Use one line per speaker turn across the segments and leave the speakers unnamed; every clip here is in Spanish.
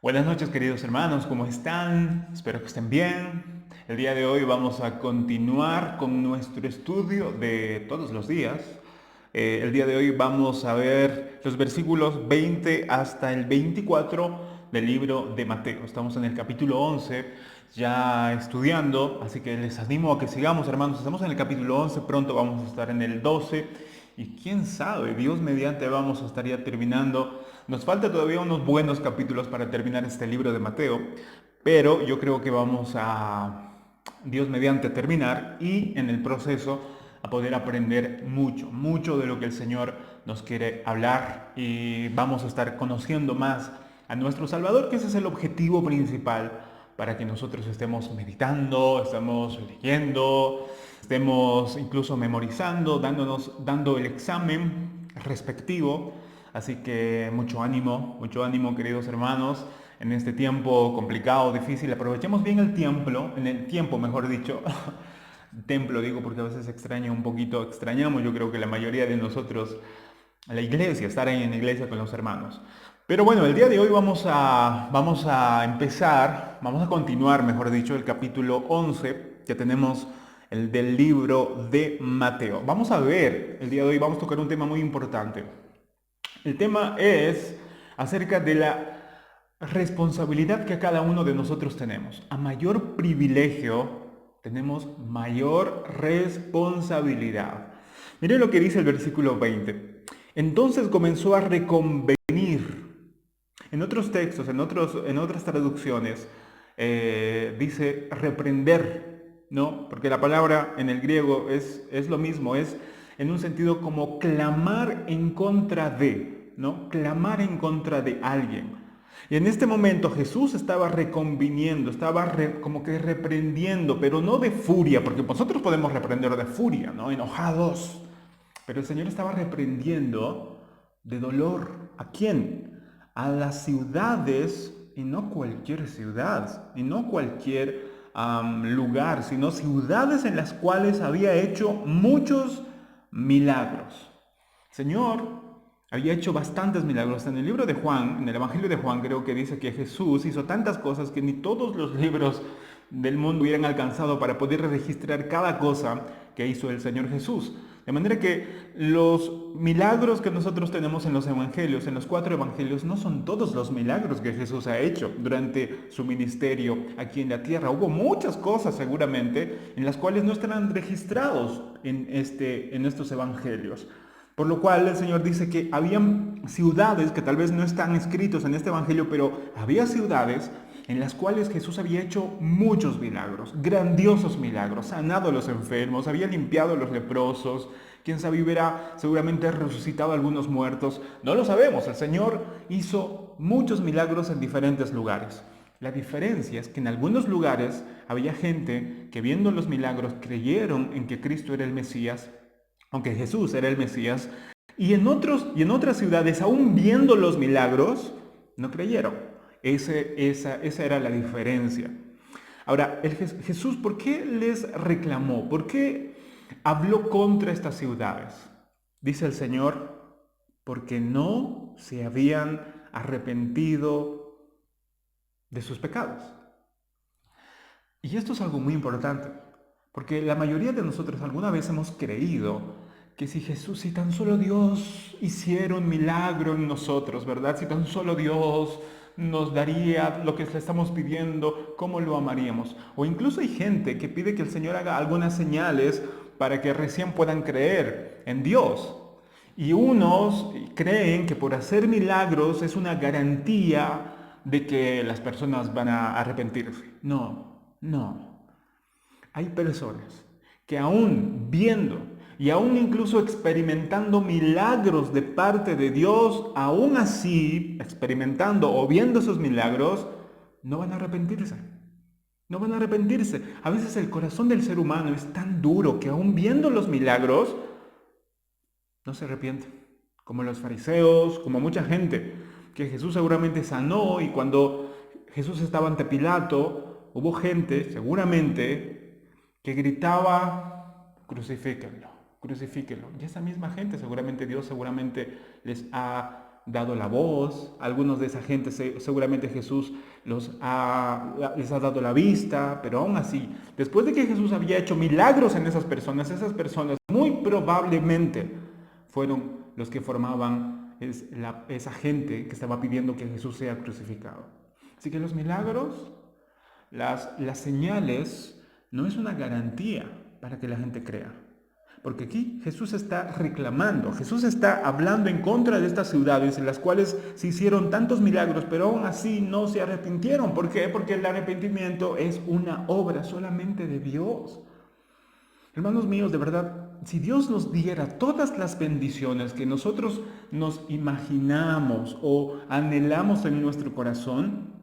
Buenas noches, queridos hermanos, ¿cómo están? Espero que estén bien. El día de hoy vamos a continuar con nuestro estudio de todos los días. El día de hoy vamos a ver los versículos 20 hasta el 24 del libro de Mateo. Estamos en el capítulo 11 ya estudiando, así que les animo a que sigamos, hermanos. Estamos en el capítulo 11, pronto vamos a estar en el 12 y quién sabe, Dios mediante vamos a estar ya terminando. Nos falta todavía unos buenos capítulos para terminar este libro de Mateo, pero yo creo que vamos a, Dios mediante, terminar y en el proceso a poder aprender mucho, mucho de lo que el Señor nos quiere hablar y vamos a estar conociendo más a nuestro Salvador, que ese es el objetivo principal para que nosotros estemos meditando, estemos leyendo, estemos incluso memorizando, dando el examen respectivo. Así que mucho ánimo, queridos hermanos, en este tiempo complicado, difícil. Aprovechemos bien el tiempo, mejor dicho. Templo digo porque a veces extraña un poquito, extrañamos, yo creo que la mayoría de nosotros, la iglesia, estar ahí en la iglesia con los hermanos. Pero bueno, el día de hoy vamos a empezar, vamos a continuar, mejor dicho, el capítulo 11 que tenemos el del libro de Mateo. Vamos a ver, el día de hoy vamos a tocar un tema muy importante. El tema es acerca de la responsabilidad que cada uno de nosotros tenemos. A mayor privilegio, tenemos mayor responsabilidad. Miren lo que dice el versículo 20. Entonces comenzó a reconvenir. En otros textos, en otras traducciones, dice reprender, ¿no? Porque la palabra en el griego es lo mismo, es en un sentido como clamar en contra de, ¿no? Clamar en contra de alguien. Y en este momento Jesús estaba reconviniendo, como que reprendiendo, pero no de furia, porque nosotros podemos reprender de furia, ¿no? Enojados. Pero el Señor estaba reprendiendo de dolor. ¿A quién? A las ciudades, y no cualquier ciudad, y no cualquier lugar, sino ciudades en las cuales había hecho muchos milagros. Señor había hecho bastantes milagros. En el libro de Juan, en el Evangelio de Juan, creo que dice que Jesús hizo tantas cosas que ni todos los libros del mundo hubieran alcanzado para poder registrar cada cosa que hizo el Señor Jesús. De manera que los milagros que nosotros tenemos en los evangelios, en los 4 evangelios, no son todos los milagros que Jesús ha hecho durante su ministerio aquí en la tierra. Hubo muchas cosas seguramente en las cuales no estarán registrados en estos evangelios. Por lo cual el Señor dice que habían ciudades que tal vez no están escritos en este evangelio, pero había ciudades en las cuales Jesús había hecho muchos milagros, grandiosos milagros, sanado a los enfermos, había limpiado a los leprosos, quién sabe hubiera seguramente resucitado a algunos muertos, no lo sabemos, el Señor hizo muchos milagros en diferentes lugares. La diferencia es que en algunos lugares había gente que viendo los milagros creyeron en que Cristo era el Mesías, aunque Jesús era el Mesías, y en otras ciudades, aún viendo los milagros, no creyeron. Esa era la diferencia. Ahora, Jesús, ¿por qué les reclamó? ¿Por qué habló contra estas ciudades? Dice el Señor, porque no se habían arrepentido de sus pecados. Y esto es algo muy importante, porque la mayoría de nosotros alguna vez hemos creído que si Jesús, si tan solo Dios hiciera un milagro en nosotros, ¿verdad? Si tan solo Dios nos daría lo que le estamos pidiendo, ¿cómo lo amaríamos? O incluso hay gente que pide que el Señor haga algunas señales para que recién puedan creer en Dios. Y unos creen que por hacer milagros es una garantía de que las personas van a arrepentirse. No, no. Hay personas que aún viendo y aún incluso experimentando milagros de parte de Dios, aún así, experimentando o viendo esos milagros, no van a arrepentirse. No van a arrepentirse. A veces el corazón del ser humano es tan duro que aún viendo los milagros, no se arrepiente. Como los fariseos, como mucha gente que Jesús seguramente sanó y cuando Jesús estaba ante Pilato, hubo gente seguramente que gritaba, crucifíquenlo, crucifíquenlo. Y esa misma gente seguramente Dios seguramente les ha dado la voz, algunos de esa gente seguramente Jesús les ha dado la vista, pero aún así, después de que Jesús había hecho milagros en esas personas muy probablemente fueron los que formaban esa gente que estaba pidiendo que Jesús sea crucificado. Así que los milagros, las señales, no es una garantía para que la gente crea. Porque aquí Jesús está reclamando, Jesús está hablando en contra de estas ciudades en las cuales se hicieron tantos milagros, pero aún así no se arrepintieron. ¿Por qué? Porque el arrepentimiento es una obra solamente de Dios. Hermanos míos, de verdad, si Dios nos diera todas las bendiciones que nosotros nos imaginamos o anhelamos en nuestro corazón,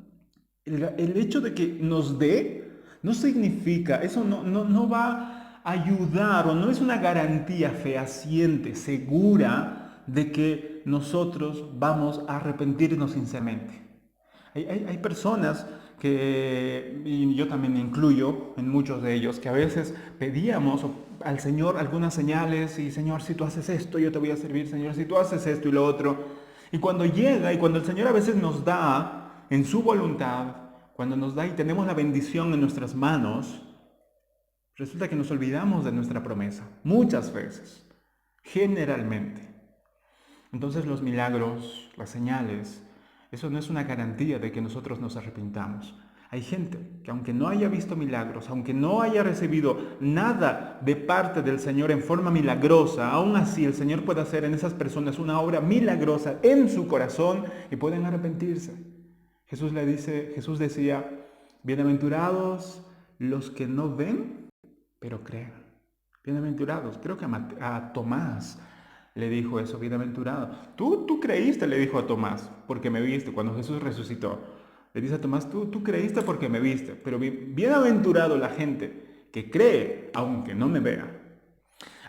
el hecho de que nos dé no significa, eso no va a ayudar o no es una garantía fehaciente, segura de que nosotros vamos a arrepentirnos sinceramente. Hay personas que, y yo también me incluyo en muchos de ellos, que a veces pedíamos al Señor algunas señales y Señor, si tú haces esto, yo te voy a servir, Señor, si tú haces esto y lo otro. Y cuando llega y cuando el Señor a veces nos da en su voluntad, cuando nos da y tenemos la bendición en nuestras manos, resulta que nos olvidamos de nuestra promesa, muchas veces, generalmente. Entonces los milagros, las señales, eso no es una garantía de que nosotros nos arrepintamos. Hay gente que aunque no haya visto milagros, aunque no haya recibido nada de parte del Señor en forma milagrosa, aún así el Señor puede hacer en esas personas una obra milagrosa en su corazón y pueden arrepentirse. Jesús decía, bienaventurados los que no ven, pero creen. Bienaventurados. Creo que a Tomás le dijo eso, bienaventurado. Tú creíste, le dijo a Tomás, porque me viste, cuando Jesús resucitó. Le dice a Tomás, tú creíste porque me viste, pero bienaventurado la gente que cree, aunque no me vea.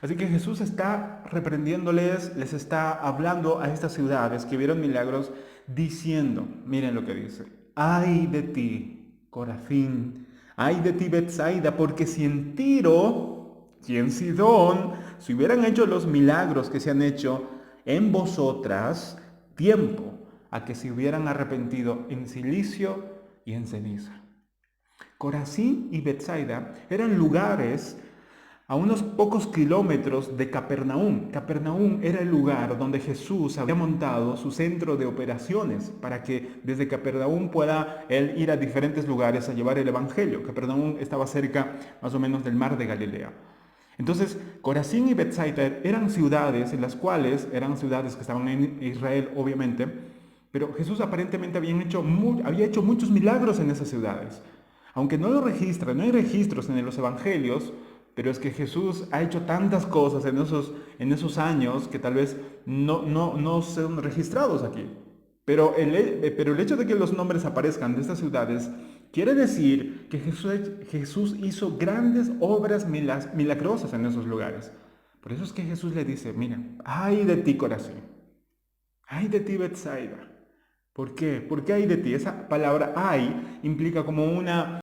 Así que Jesús está reprendiéndoles, les está hablando a estas ciudades que vieron milagros, diciendo, miren lo que dice, ay de ti, Corazín, ay de ti, Betsaida, porque si en Tiro y en Sidón se hubieran hecho los milagros que se han hecho en vosotras, tiempo a que se hubieran arrepentido en silicio y en ceniza. Corazín y Betsaida eran lugares a unos pocos kilómetros de Capernaum. Capernaum era el lugar donde Jesús había montado su centro de operaciones para que desde Capernaum pueda él ir a diferentes lugares a llevar el evangelio. Capernaum estaba cerca más o menos del mar de Galilea. Entonces, Corazín y Betsaida eran ciudades en las cuales, eran ciudades que estaban en Israel obviamente, pero Jesús aparentemente había hecho muchos milagros en esas ciudades. Aunque no lo registran, no hay registros en los evangelios, pero es que Jesús ha hecho tantas cosas en esos años que tal vez no son registrados aquí. Pero el hecho de que los nombres aparezcan de estas ciudades quiere decir que Jesús hizo grandes obras milagrosas en esos lugares. Por eso es que Jesús le dice, mira, ay de ti, Corazín, ay de ti, Betsaida. ¿Por qué? ¿Por qué ay de ti? Esa palabra ay implica como una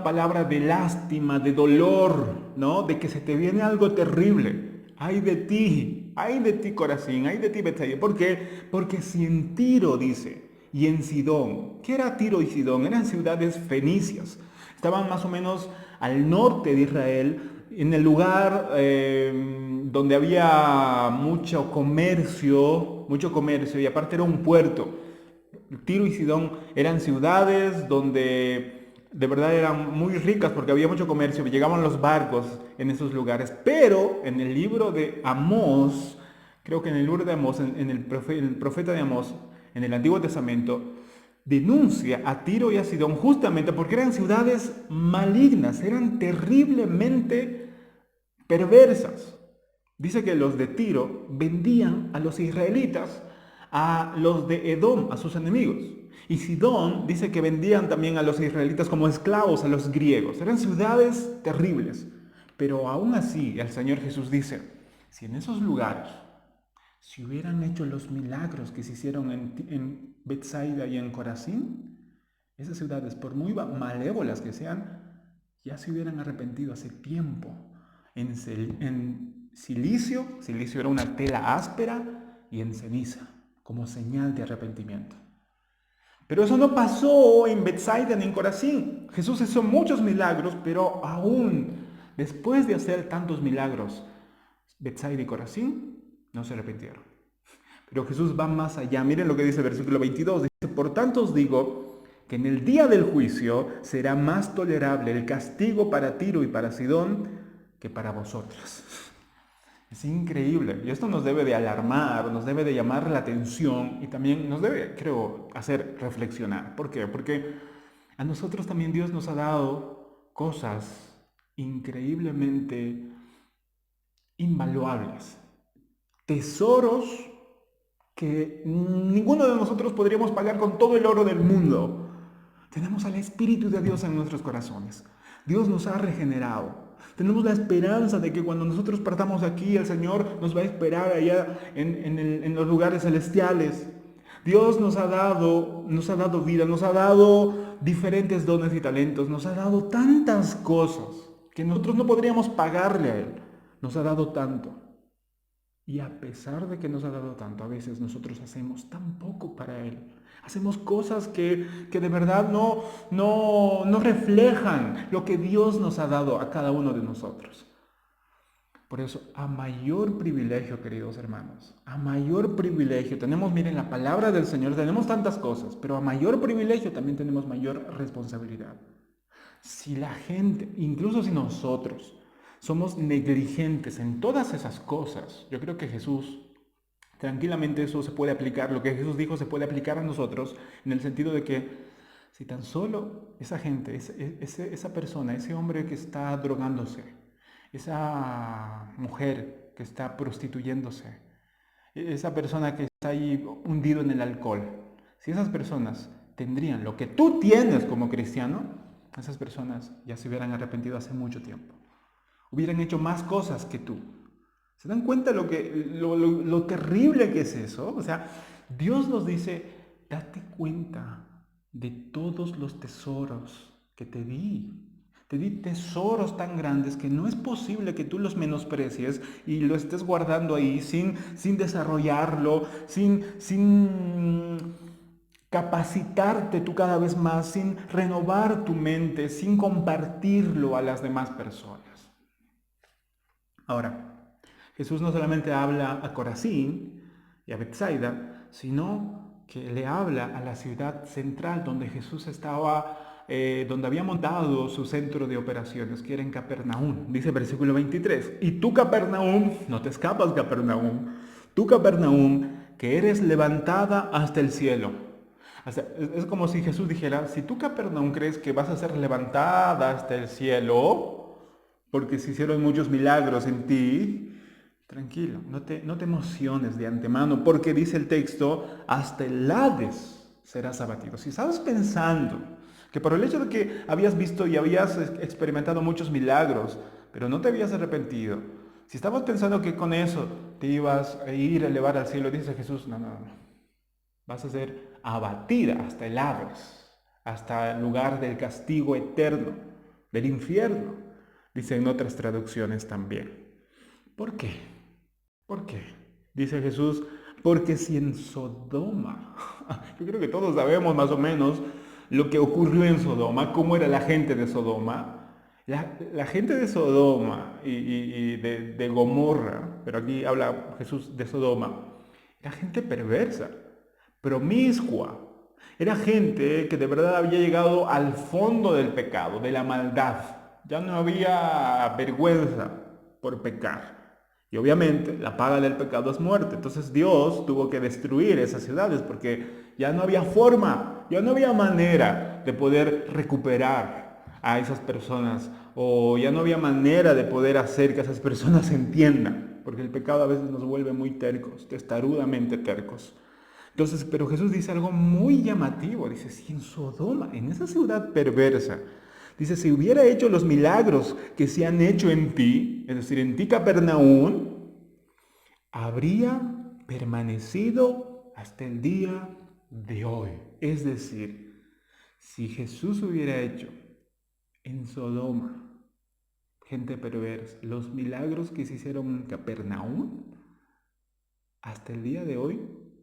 palabra de lástima, de dolor, ¿no? De que se te viene algo terrible. Ay de ti, Corazín, ay de ti, Betsaida. ¿Por qué? Porque si en Tiro, dice, y en Sidón, ¿qué era Tiro y Sidón? Eran ciudades fenicias. Estaban más o menos al norte de Israel, en el lugar donde había mucho comercio, y aparte era un puerto. Tiro y Sidón eran ciudades donde de verdad eran muy ricas porque había mucho comercio, llegaban los barcos en esos lugares, pero en el libro de Amós, creo que en el libro de Amós, en el profeta de Amós, en el Antiguo Testamento, denuncia a Tiro y a Sidón justamente porque eran ciudades malignas, eran terriblemente perversas. Dice que los de Tiro vendían a los israelitas a los de Edom, a sus enemigos. Y Sidón dice que vendían también a los israelitas como esclavos a los griegos. Eran ciudades terribles. Pero aún así el Señor Jesús dice, si en esos lugares se hubieran hecho los milagros que se hicieron en Betsaida y en Corazín, esas ciudades, por muy malévolas que sean, ya se hubieran arrepentido hace tiempo. En silicio era una tela áspera, y en ceniza, como señal de arrepentimiento. Pero eso no pasó en Betsaida ni en Corazín. Jesús hizo muchos milagros, pero aún después de hacer tantos milagros, Betsaida y Corazín no se arrepintieron. Pero Jesús va más allá. Miren lo que dice el versículo 22. Dice, por tanto os digo que en el día del juicio será más tolerable el castigo para Tiro y para Sidón que para vosotros. Es increíble. Y esto nos debe de alarmar, nos debe de llamar la atención y también nos debe, creo, hacer reflexionar. ¿Por qué? Porque a nosotros también Dios nos ha dado cosas increíblemente invaluables. Tesoros que ninguno de nosotros podríamos pagar con todo el oro del mundo. Tenemos al Espíritu de Dios en nuestros corazones. Dios nos ha regenerado. Tenemos la esperanza de que cuando nosotros partamos de aquí, el Señor nos va a esperar allá en los lugares celestiales. Dios nos ha dado vida, nos ha dado diferentes dones y talentos, nos ha dado tantas cosas que nosotros no podríamos pagarle a Él. Nos ha dado tanto. Y a pesar de que nos ha dado tanto, a veces nosotros hacemos tan poco para Él. Hacemos cosas que de verdad no reflejan lo que Dios nos ha dado a cada uno de nosotros. Por eso, a mayor privilegio, queridos hermanos, a mayor privilegio, miren, la palabra del Señor, tenemos tantas cosas, pero a mayor privilegio también tenemos mayor responsabilidad. Si la gente, incluso si nosotros, somos negligentes en todas esas cosas, yo creo que Jesús, tranquilamente eso se puede aplicar, lo que Jesús dijo se puede aplicar a nosotros, en el sentido de que si tan solo esa gente, esa persona, ese hombre que está drogándose, esa mujer que está prostituyéndose, esa persona que está ahí hundido en el alcohol, si esas personas tendrían lo que tú tienes como cristiano, esas personas ya se hubieran arrepentido hace mucho tiempo. Hubieran hecho más cosas que tú. ¿Se dan cuenta lo terrible que es eso? O sea, Dios nos dice, date cuenta de todos los tesoros que te di. Te di tesoros tan grandes que no es posible que tú los menosprecies y lo estés guardando ahí sin desarrollarlo, sin capacitarte tú cada vez más, sin renovar tu mente, sin compartirlo a las demás personas. Ahora, Jesús no solamente habla a Corazín y a Betsaida, sino que le habla a la ciudad central donde Jesús estaba, donde había montado su centro de operaciones, que era en Capernaum. Dice el versículo 23, y tú Capernaum, no te escapas Capernaum, tú Capernaum, que eres levantada hasta el cielo. O sea, es como si Jesús dijera, si tú Capernaum crees que vas a ser levantada hasta el cielo, porque se hicieron muchos milagros en ti, tranquilo, no te emociones de antemano, porque dice el texto, hasta el Hades serás abatido. Si estabas pensando que por el hecho de que habías visto y habías experimentado muchos milagros, pero no te habías arrepentido, si estabas pensando que con eso te ibas a ir a elevar al cielo, dice Jesús, no. Vas a ser abatida hasta el Hades, hasta el lugar del castigo eterno, del infierno, dice en otras traducciones también. ¿Por qué? ¿Por qué? Dice Jesús, porque si en Sodoma, yo creo que todos sabemos más o menos lo que ocurrió en Sodoma, cómo era la gente de Sodoma. La gente de Sodoma y de Gomorra, pero aquí habla Jesús de Sodoma, era gente perversa, promiscua. Era gente que de verdad había llegado al fondo del pecado, de la maldad. Ya no había vergüenza por pecar. Y obviamente la paga del pecado es muerte. Entonces Dios tuvo que destruir esas ciudades porque ya no había forma, ya no había manera de poder recuperar a esas personas o ya no había manera de poder hacer que esas personas entiendan. Porque el pecado a veces nos vuelve muy tercos, testarudamente tercos. Entonces, pero Jesús dice algo muy llamativo. Dice, si en Sodoma, en esa ciudad perversa, dice, si hubiera hecho los milagros que se han hecho en ti, es decir, en ti Capernaum, habría permanecido hasta el día de hoy. Es decir, si Jesús hubiera hecho en Sodoma, gente perversa, los milagros que se hicieron en Capernaum, hasta el día de hoy,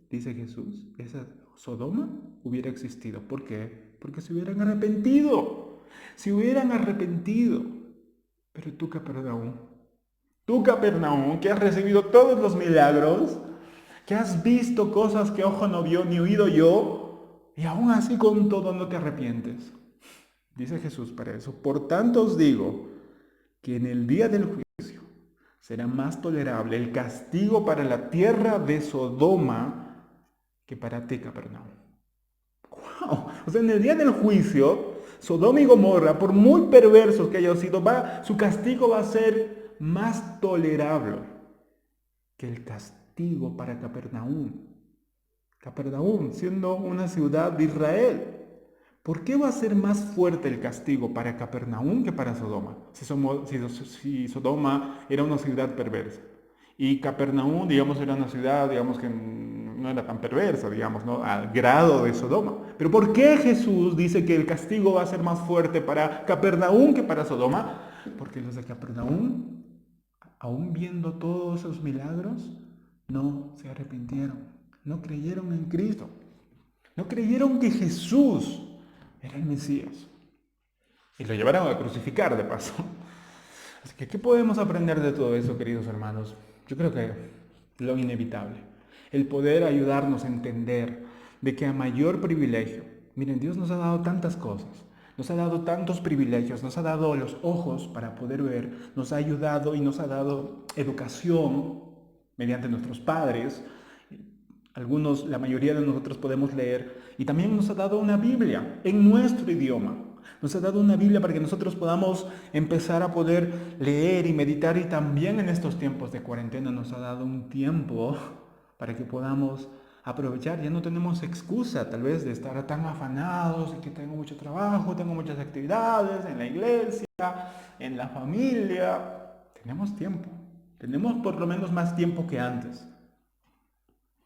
dice Jesús, esa Sodoma hubiera existido. ¿Por qué? Porque se hubieran arrepentido. Se hubieran arrepentido. Pero tú Capernaum, que has recibido todos los milagros, que has visto cosas que ojo no vio ni oído yo, y aún así con todo no te arrepientes. Dice Jesús para eso. Por tanto os digo que en el día del juicio será más tolerable el castigo para la tierra de Sodoma que para ti, Capernaum. ¡Wow! O sea, en el día del juicio, Sodoma y Gomorra, por muy perversos que hayan sido, su castigo va a ser más tolerable que el castigo para Capernaum. Capernaum, siendo una ciudad de Israel. ¿Por qué va a ser más fuerte el castigo para Capernaum que para Sodoma? Si Sodoma era una ciudad perversa. Y Capernaum, digamos, era una ciudad, digamos, que no era tan perversa, digamos, ¿no? Al grado de Sodoma. Pero ¿por qué Jesús dice que el castigo va a ser más fuerte para Capernaum que para Sodoma? Porque los de Capernaum, aún viendo todos esos milagros, no se arrepintieron, no creyeron en Cristo, no creyeron que Jesús era el Mesías. Y lo llevaron a crucificar de paso. Así que, ¿qué podemos aprender de todo eso, queridos hermanos? Yo creo que lo inevitable. El poder ayudarnos a entender de que a mayor privilegio, miren, Dios nos ha dado tantas cosas, nos ha dado tantos privilegios, nos ha dado los ojos para poder ver, nos ha ayudado y nos ha dado educación mediante nuestros padres. Algunos, la mayoría de nosotros podemos leer, y también nos ha dado una Biblia en nuestro idioma. Nos ha dado una Biblia para que nosotros podamos empezar a poder leer y meditar, y también en estos tiempos de cuarentena nos ha dado un tiempo para que podamos aprovechar. Ya no tenemos excusa tal vez de estar tan afanados y que tengo mucho trabajo, tengo muchas actividades en la iglesia, en la familia. Tenemos tiempo, tenemos por lo menos más tiempo que antes.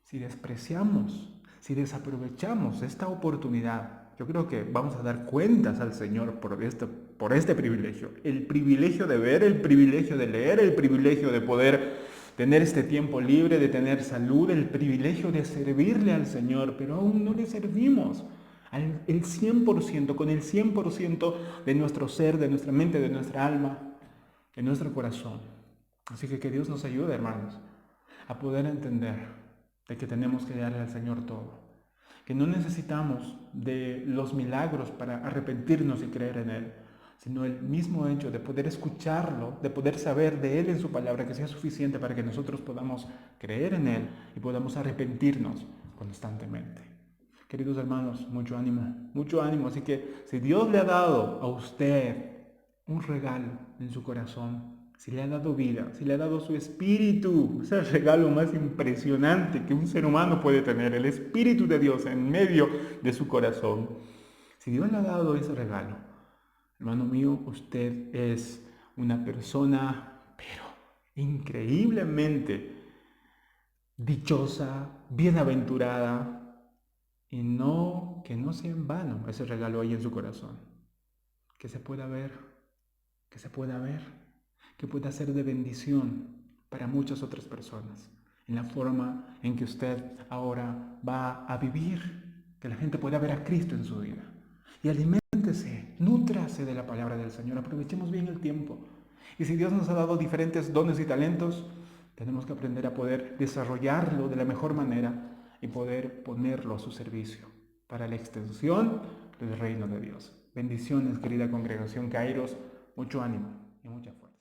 Si despreciamos, si desaprovechamos esta oportunidad, yo creo que vamos a dar cuentas al Señor por este privilegio. El privilegio de ver, el privilegio de leer, el privilegio de poder tener este tiempo libre, de tener salud, el privilegio de servirle al Señor, pero aún no le servimos el 100%, con el 100% de nuestro ser, de nuestra mente, de nuestra alma, de nuestro corazón. Así que Dios nos ayude, hermanos, a poder entender de que tenemos que darle al Señor todo, que no necesitamos de los milagros para arrepentirnos y creer en Él, sino el mismo hecho de poder escucharlo, de poder saber de Él en su palabra, que sea suficiente para que nosotros podamos creer en Él y podamos arrepentirnos constantemente. Queridos hermanos, mucho ánimo. Así que si Dios le ha dado a usted un regalo en su corazón, si le ha dado vida, si le ha dado su espíritu, es el regalo más impresionante que un ser humano puede tener, el Espíritu de Dios en medio de su corazón. Si Dios le ha dado ese regalo, hermano mío, usted es una persona, pero increíblemente dichosa, bienaventurada, y que no sea en vano ese regalo ahí en su corazón. Que se pueda ver, que pueda ser de bendición para muchas otras personas, en la forma en que usted ahora va a vivir, que la gente pueda ver a Cristo en su vida. Y aliméntese, nútrase de la palabra del Señor, aprovechemos bien el tiempo. Y si Dios nos ha dado diferentes dones y talentos, tenemos que aprender a poder desarrollarlo de la mejor manera y poder ponerlo a su servicio para la extensión del reino de Dios. Bendiciones, querida congregación Kairos, mucho ánimo y mucha fuerza.